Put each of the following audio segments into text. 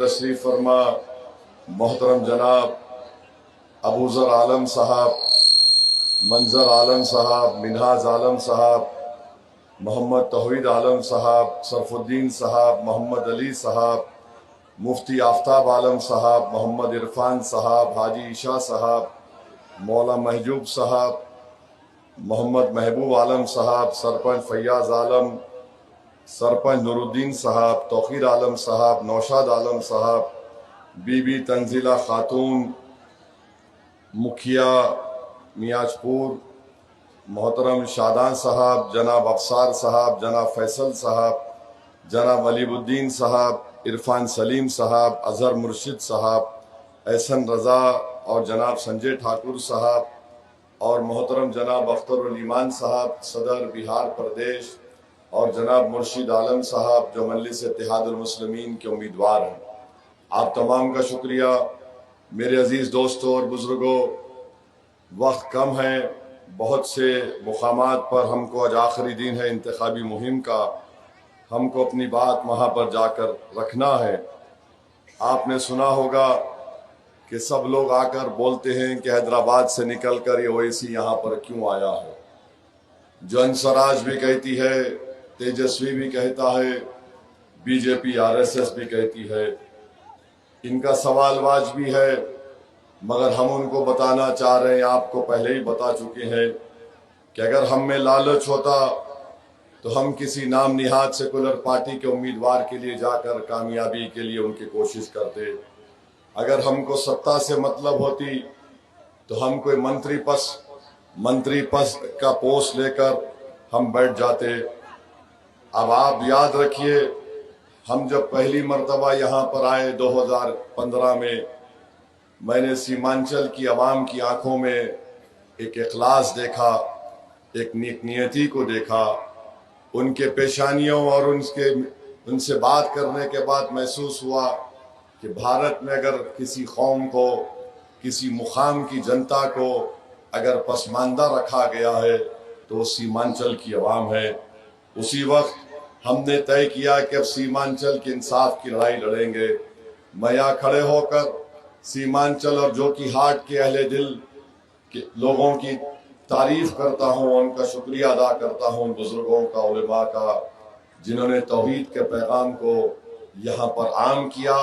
تشریف فرما محترم جناب ابوذر عالم صاحب، منظر عالم صاحب، منہاج عالم صاحب، محمد توحید عالم صاحب، صرف الدین صاحب، محمد علی صاحب، مفتی آفتاب عالم صاحب، محمد عرفان صاحب، حاجی عشاء صاحب، مولا محجوب صاحب، محمد محبوب عالم صاحب، سرپنچ فیاض عالم، سرپنچ نور الدین صاحب، توقیر عالم صاحب، نوشاد عالم صاحب، بی بی تنزیلہ خاتون، مکھیا میاج پور، محترم شادان صاحب، جناب افسار صاحب، جناب فیصل صاحب، جناب علیب الدین صاحب، عرفان سلیم صاحب، اظہر مرشد صاحب، احسن رضا اور جناب سنجے ٹھاکر صاحب، اور محترم جناب اختر الایمان صاحب صدر بہار پردیش، اور جناب مرشد عالم صاحب جو مجلس اتحاد المسلمین کے امیدوار ہیں، آپ تمام کا شکریہ۔ میرے عزیز دوستوں اور بزرگوں، وقت کم ہے، بہت سے مقامات پر ہم کو آج آخری دن ہے انتخابی مہم کا، ہم کو اپنی بات وہاں پر جا کر رکھنا ہے۔ آپ نے سنا ہوگا کہ سب لوگ آ کر بولتے ہیں کہ حیدرآباد سے نکل کر یہ اویسی یہاں پر کیوں آیا ہے۔ جو انسراج بھی کہتی ہے، تیجسوی بھی کہتا ہے، بی جے پی RSS بھی کہتی ہے، ان کا سوال واجبی ہے، مگر ہم ان کو بتانا چاہ رہے ہیں، آپ کو پہلے ہی بتا چکے ہیں کہ اگر ہم میں لالچ ہوتا تو ہم کسی نام نہاد سیکولر پارٹی کے امیدوار کے لیے جا کر کامیابی کے لیے ان کی کوشش کرتے۔ اگر ہم کو سطح سے مطلب ہوتی تو ہم کوئی منتری پس کا پوسٹ لے کر ہم بیٹھ جاتے۔ اب آپ یاد رکھیے، ہم جب پہلی مرتبہ یہاں پر آئے 2015 میں نے سیمانچل کی عوام کی آنکھوں میں ایک اخلاص دیکھا، ایک نیک نیتی کو دیکھا، ان کے پیشانیوں اور ان سے بات کرنے کے بعد محسوس ہوا کہ بھارت میں اگر کسی قوم کو، کسی مقام کی جنتا کو اگر پسماندہ رکھا گیا ہے تو وہ سیمانچل کی عوام ہے۔ اسی وقت ہم نے طے کیا کہ اب سیمانچل کی انصاف کی لڑائی لڑیں گے۔ میں یہاں کھڑے ہو کر سیمانچل اور جوکی ہاٹ کے اہل دل کے لوگوں کی تعریف کرتا ہوں، ان کا شکریہ ادا کرتا ہوں، بزرگوں کا، علماء کا، جنہوں نے توحید کے پیغام کو یہاں پر عام کیا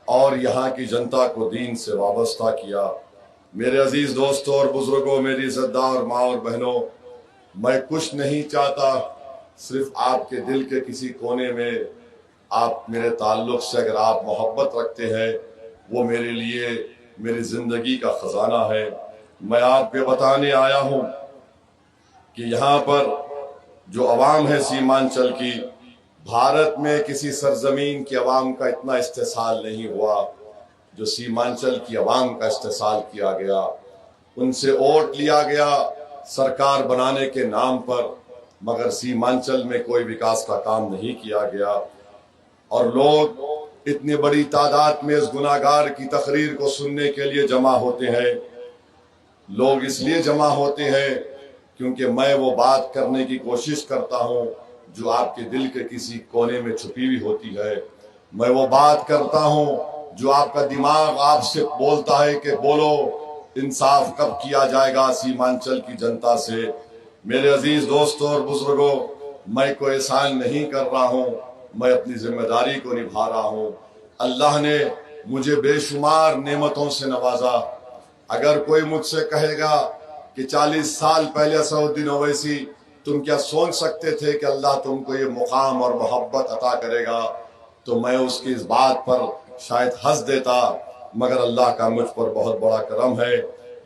اور یہاں کی جنتا کو دین سے وابستہ کیا۔ میرے عزیز دوستوں اور بزرگوں، میری عزتدار ماں اور بہنوں، میں کچھ نہیں چاہتا، صرف آپ کے دل کے کسی کونے میں آپ میرے تعلق سے اگر آپ محبت رکھتے ہیں، وہ میرے لیے میری زندگی کا خزانہ ہے۔ میں آپ کو بتانے آیا ہوں کہ یہاں پر جو عوام ہے سیمانچل کی، بھارت میں کسی سرزمین کی عوام کا اتنا استحصال نہیں ہوا جو سیمانچل کی عوام کا استحصال کیا گیا۔ ان سے ووٹ لیا گیا سرکار بنانے کے نام پر، مگر سیمانچل میں کوئی وکاس کا کام نہیں کیا گیا، اور لوگ اتنی بڑی تعداد میں اس گناہگار کی تقریر کو سننے کے لیے جمع ہوتے ہیں۔ لوگ اس لیے جمع ہوتے ہیں کیونکہ میں وہ بات کرنے کی کوشش کرتا ہوں جو آپ کے دل کے کسی کونے میں چھپی ہوئی ہوتی ہے۔ میں وہ بات کرتا ہوں جو آپ کا دماغ آپ سے بولتا ہے کہ بولو، انصاف کب کیا جائے گا سیمانچل کی جنتا سے۔ میرے عزیز دوستوں اور بزرگوں، میں کوئی احسان نہیں کر رہا ہوں، میں اپنی ذمہ داری کو نبھا رہا ہوں۔ اللہ نے مجھے بے شمار نعمتوں سے نوازا۔ اگر کوئی مجھ سے کہے گا کہ 40 سال پہلے اسد الدین اویسی تم کیا سوچ سکتے تھے کہ اللہ تم کو یہ مقام اور محبت عطا کرے گا، تو میں اس کی اس بات پر شاید ہنس دیتا، مگر اللہ کا مجھ پر بہت بڑا کرم ہے،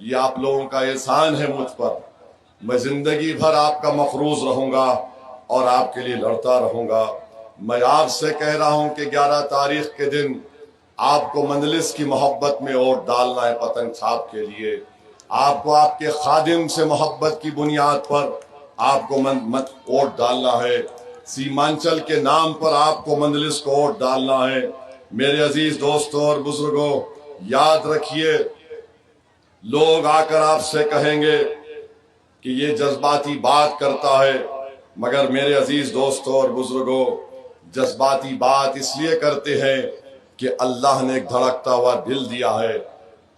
یہ آپ لوگوں کا احسان ہے مجھ پر۔ میں زندگی بھر آپ کا مقروض رہوں گا اور آپ کے لیے لڑتا رہوں گا۔ میں آپ سے کہہ رہا ہوں کہ 11 تاریخ کے دن آپ کو مجلس کی محبت میں ووٹ ڈالنا ہے، پتنگ چھاپ کے لیے۔ آپ کو آپ کے خادم سے محبت کی بنیاد پر آپ کو ووٹ ڈالنا ہے، سیمانچل کے نام پر آپ کو مجلس کو ووٹ ڈالنا ہے۔ میرے عزیز دوستوں اور بزرگوں، یاد رکھیے، لوگ آ کر آپ سے کہیں گے کہ یہ جذباتی بات کرتا ہے، مگر میرے عزیز دوستوں اور بزرگوں، جذباتی بات اس لیے کرتے ہیں کہ اللہ نے ایک دھڑکتا ہوا دل دیا ہے،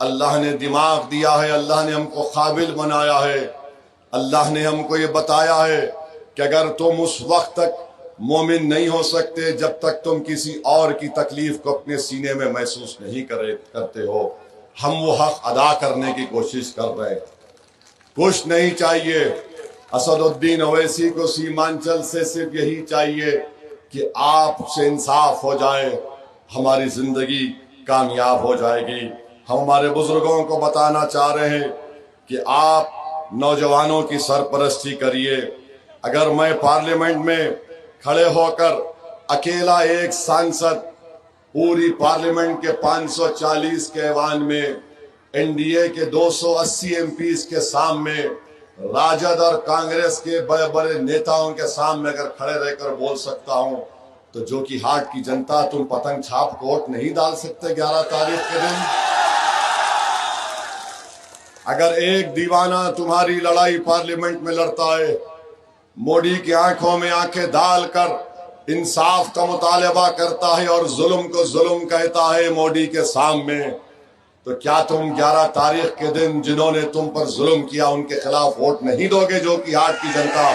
اللہ نے دماغ دیا ہے، اللہ نے ہم کو قابل بنایا ہے، اللہ نے ہم کو یہ بتایا ہے کہ اگر تم اس وقت تک مومن نہیں ہو سکتے جب تک تم کسی اور کی تکلیف کو اپنے سینے میں محسوس نہیں کرتے ہو۔ ہم وہ حق ادا کرنے کی کوشش کر رہے ہیں۔ کچھ نہیں چاہیے، اسد الدین اویسی کو سیمانچل سے صرف یہی چاہیے کہ آپ سے انصاف ہو جائے، ہماری زندگی کامیاب ہو جائے گی۔ ہم ہمارے بزرگوں کو بتانا چاہ رہے ہیں کہ آپ نوجوانوں کی سرپرستی کریے۔ اگر میں پارلیمنٹ میں کھڑے ہو کر اکیلا ایک سانسد پوری پارلیمنٹ کے 540 کے ایوان میں این ڈی اے کے 280 ایم پیز کے سامنے راجد اور کانگریس کے بڑے بڑے نیتاؤں کے سامنے اگر کھڑے رہ کر بول سکتا ہوں تو جو کہ ہاٹ کی جنتا، تم پتنگ چھاپ کو ووٹ نہیں ڈال سکتے 11 تاریخ کے دن؟ اگر ایک دیوانہ تمہاری لڑائی پارلیمنٹ میں لڑتا ہے، موڈی کی آنکھوں میں آنکھیں ڈال کر انصاف کا مطالبہ کرتا ہے اور ظلم کو ظلم کہتا ہے موڈی کے سامنے، تو کیا تم 11 تاریخ کے دن جنہوں نے تم پر ظلم کیا ان کے خلاف ووٹ نہیں دو گے؟ جو کہ ہاٹ کی جنتا،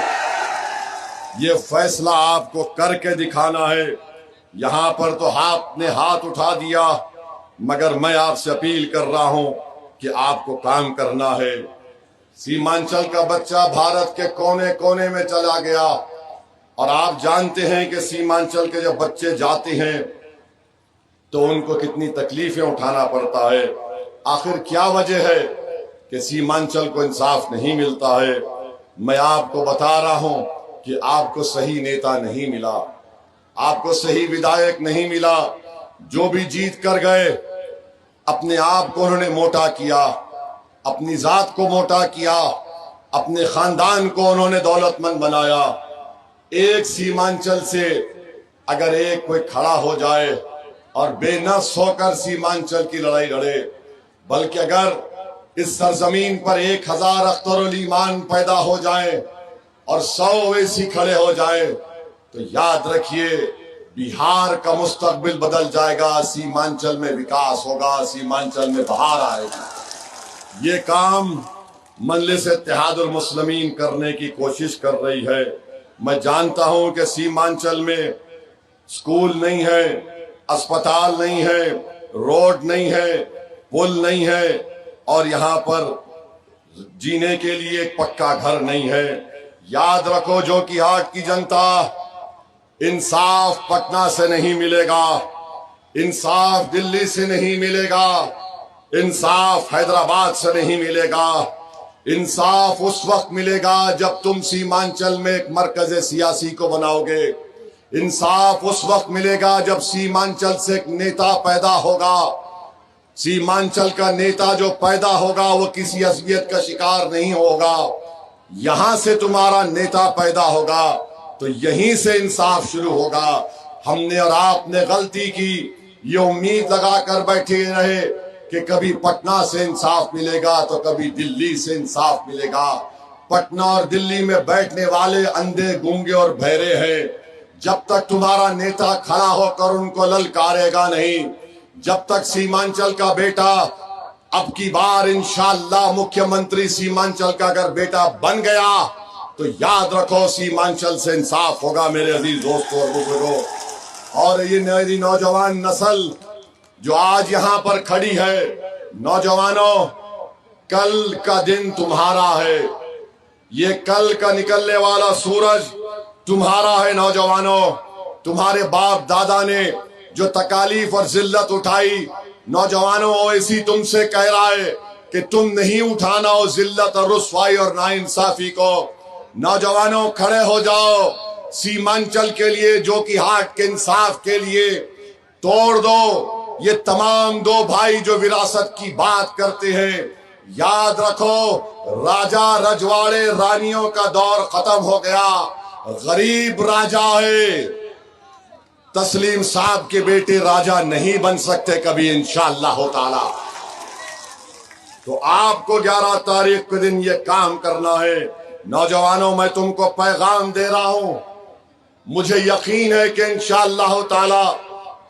یہ فیصلہ آپ کو کر کے دکھانا ہے۔ یہاں پر تو آپ نے ہاتھ اٹھا دیا، مگر میں آپ سے اپیل کر رہا ہوں کہ آپ کو کام کرنا ہے۔ سیمانچل کا بچہ بھارت کے کونے کونے میں چلا گیا، اور آپ جانتے ہیں کہ سیمانچل کے جب بچے جاتے ہیں تو ان کو کتنی تکلیفیں اٹھانا پڑتا ہے۔ آخر کیا وجہ ہے کہ سیمانچل کو انصاف نہیں ملتا ہے؟ میں آپ کو بتا رہا ہوں کہ آپ کو صحیح نیتا نہیں ملا، آپ کو صحیح ودھایک نہیں ملا۔ جو بھی جیت کر گئے اپنے آپ کو انہوں نے موٹا کیا، اپنی ذات کو موٹا کیا، اپنے خاندان کو انہوں نے دولت مند بنایا۔ ایک سیمانچل سے اگر ایک کوئی کھڑا ہو جائے اور بے نفس ہو کر سیمانچل کی لڑائی لڑے، بلکہ اگر اس سرزمین پر 1000 اختر الایمان پیدا ہو جائیں اور 100 اویسی کھڑے ہو جائیں تو یاد رکھیے بہار کا مستقبل بدل جائے گا، سیمانچل میں وکاس ہوگا، سیمانچل میں بہار آئے گی۔ یہ کام مجلس اتحاد المسلمین کرنے کی کوشش کر رہی ہے۔ میں جانتا ہوں کہ سیمانچل میں سکول نہیں ہے، اسپتال نہیں ہے، روڈ نہیں ہے، پل نہیں ہے، اور یہاں پر جینے کے لیے ایک پکا گھر نہیں ہے۔ یاد رکھو جو کہ ہاٹ کی جنتا، انصاف پٹنہ سے نہیں ملے گا، انصاف دلی سے نہیں ملے گا، انصاف حیدرآباد سے نہیں ملے گا۔ انصاف اس وقت ملے گا جب تم سیمانچل میں ایک مرکز سیاسی کو بناؤ گے۔ انصاف اس وقت ملے گا جب سیمانچل سے ایک نیتا پیدا ہوگا۔ سیمانچل کا نیتا جو پیدا ہوگا وہ کسی عصبیت کا شکار نہیں ہوگا، یہاں سے تمہارا نیتا پیدا ہوگا تو یہیں سے انصاف شروع ہوگا۔ ہم نے اور آپ نے غلطی کی، یہ امید لگا کر بیٹھے رہے کہ کبھی پٹنہ سے انصاف ملے گا تو کبھی دلی سے انصاف ملے گا۔ پٹنہ اور دلی میں بیٹھنے والے اندھے، گونگے اور بہرے ہیں۔ جب تک تمہارا نیتا کھڑا ہو کر ان کو للکارے گا نہیں، جب تک سیمانچل کا بیٹا اب کی بار انشاءاللہ مکھیہ منتری سیمانچل کا اگر بیٹا بن گیا تو یاد رکھو سیمانچل سے انصاف ہوگا میرے عزیز دوستوں اور بزرگوں۔ اور یہ میری نوجوان نسل جو آج یہاں پر کھڑی ہے، نوجوانوں، کل کا دن تمہارا ہے، یہ کل کا نکلنے والا سورج تمہارا ہے۔ نوجوانوں، تمہارے باپ دادا نے جو تکالیف اور ذلت اٹھائی، نوجوانوں اویسی تم سے کہہ رہا ہے کہ تم نہیں اٹھانا ہو ذلت اور رسوائی اور ناانصافی کو۔ نوجوانوں کھڑے ہو جاؤ سیمانچل کے لیے، جو کہ ہاٹ کے انصاف کے لیے۔ توڑ دو یہ تمام دو بھائی جو وراثت کی بات کرتے ہیں۔ یاد رکھو راجہ رجواڑے رانیوں کا دور ختم ہو گیا، غریب راجہ ہے۔ تسلیم صاحب کے بیٹے راجہ نہیں بن سکتے کبھی انشاءاللہ تعالی۔ تو آپ کو 11 تاریخ کے دن یہ کام کرنا ہے۔ نوجوانوں، میں تم کو پیغام دے رہا ہوں، مجھے یقین ہے کہ انشاءاللہ تعالی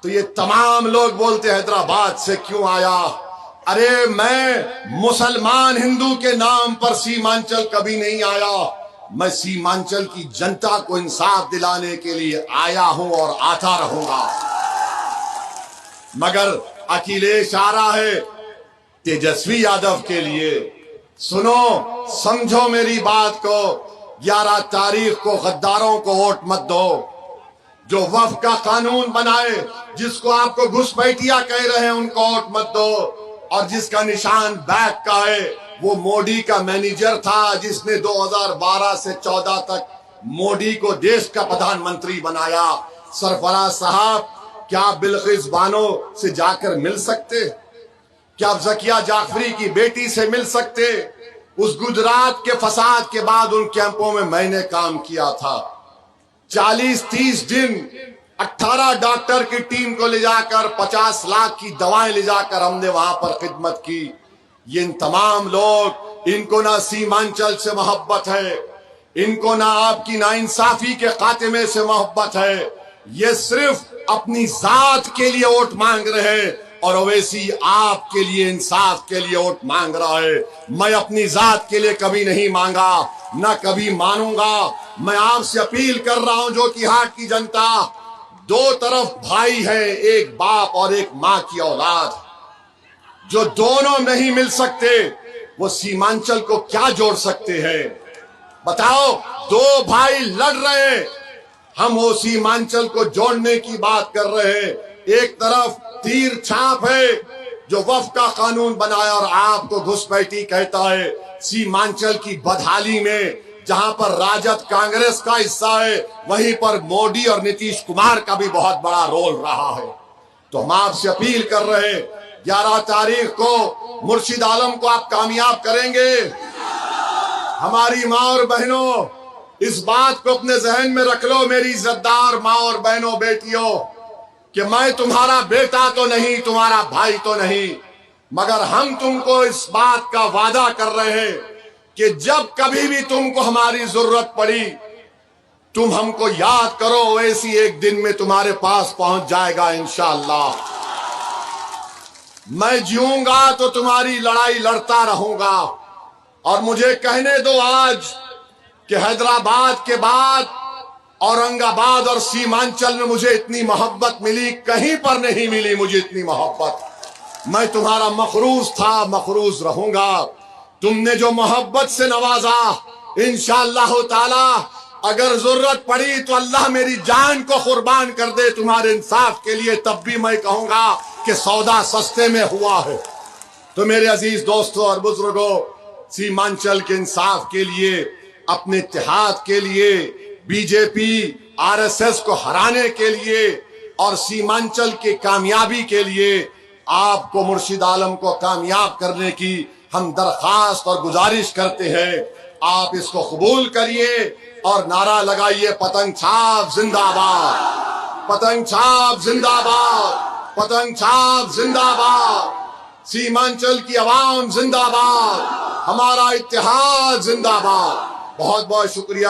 تو یہ تمام لوگ بولتے حیدرآباد سے کیوں آیا؟ ارے میں مسلمان ہندو کے نام پر سیمانچل کبھی نہیں آیا، میں سیمانچل کی جنتا کو انصاف دلانے کے لیے آیا ہوں اور آتا رہوں گا۔ مگر اکھلیش آ رہا ہے تیجسوی یادو کے لیے۔ سنو، سمجھو میری بات کو، 11 تاریخ کو غداروں کو ووٹ مت دو۔ جو وفد کا قانون بنائے، جس کو آپ کو گھسپیٹیا کہہ رہے ہیں، ان کو ووٹ مت دو۔ اور جس کا نشان بیک کا ہے، وہ موڈی کا مینیجر تھا، جس نے 2012 سے 14 تک موڈی کو دیش کا پردھان منتری بنایا۔ سرفراز صاحب، کیا آپ بلقیس بانو سے جا کر مل سکتے؟ کیا آپ ذکیہ جعفری کی بیٹی سے مل سکتے؟ اس گجرات کے فساد کے بعد ان کیمپوں میں نے کام کیا تھا۔ 40-30 دن 18 ڈاکٹر کی ٹیم کو لے جا کر 50 لاکھ کی دوائیں لے جا کر ہم نے وہاں پر خدمت کی۔ یہ ان تمام لوگ، ان کو نہ سیمانچل سے محبت ہے، ان کو نہ آپ کی ناانصافی کے خاتمے سے محبت ہے، یہ صرف اپنی ذات کے لیے ووٹ مانگ رہے ہیں۔ اور اویسی آپ کے لیے، انصاف کے لیے ووٹ مانگ رہا ہے۔ میں اپنی ذات کے لیے کبھی نہیں مانگا، نہ کبھی مانوں گا۔ میں آپ سے اپیل کر رہا ہوں، جو کہ ہاٹ کی جنتا، دو طرف بھائی ہیں، ایک باپ اور ایک ماں کی اولاد، جو دونوں نہیں مل سکتے، وہ سیمانچل کو کیا جوڑ سکتے ہیں؟ بتاؤ، دو بھائی لڑ رہے ہیں، ہم وہ سیمانچل کو جوڑنے کی بات کر رہے ہیں۔ ایک طرف تیر چھاپ ہے جو وفد کا قانون بنایا اور آپ کو گھسپیٹی کہتا ہے۔ سیمانچل کی بدحالی میں جہاں پر راجد کانگریس کا حصہ ہے، وہیں پر موڈی اور نتیش کمار کا بھی بہت بڑا رول رہا ہے۔ تو ہم آپ سے اپیل کر رہے ہیں، 11 تاریخ کو مرشد عالم کو آپ کامیاب کریں گے؟ ہماری ماں اور بہنوں، اس بات کو اپنے ذہن میں رکھ لو، میری عزتدار ماں اور بہنوں، بیٹیوں، کہ میں تمہارا بیٹا تو نہیں، تمہارا بھائی تو نہیں، مگر ہم تم کو اس بات کا وعدہ کر رہے ہیں کہ جب کبھی بھی تم کو ہماری ضرورت پڑی، تم ہم کو یاد کرو، ایسی ایک دن میں تمہارے پاس پہنچ جائے گا انشاءاللہ۔ میں جیوں گا تو تمہاری لڑائی لڑتا رہوں گا۔ اور مجھے کہنے دو آج کہ حیدرآباد کے بعد اورنگ آباد اور سیمانچل میں مجھے اتنی محبت ملی، کہیں پر نہیں ملی مجھے اتنی محبت۔ میں تمہارا مخروض تھا، مخروض رہوں گا۔ تم نے جو محبت سے نوازا، انشاءاللہ تعالی اگر ضرورت پڑی تو اللہ میری جان کو قربان کر دے تمہارے انصاف کے لیے، تب بھی میں کہوں گا کہ سودا سستے میں ہوا ہے۔ تو میرے عزیز دوستوں اور بزرگوں، سیمانچل کے انصاف کے لیے، اپنے اتحاد کے لیے، بی جے پی RSS کو ہرانے کے لیے اور سیمانچل کی کامیابی کے لیے آپ کو، مرشد عالم کو کامیاب کرنے کی ہم درخواست اور گزارش کرتے ہیں۔ آپ اس کو قبول کریے اور نعرہ لگائیے، پتنگ چھاپ زندہ باد، پتنگ چھاپ زندہ باد، پتنگ چھاپ زندہ باد، سیمانچل کی عوام زندہ باد، ہمارا اتحاد زندہ باد۔ بہت بہت شکریہ۔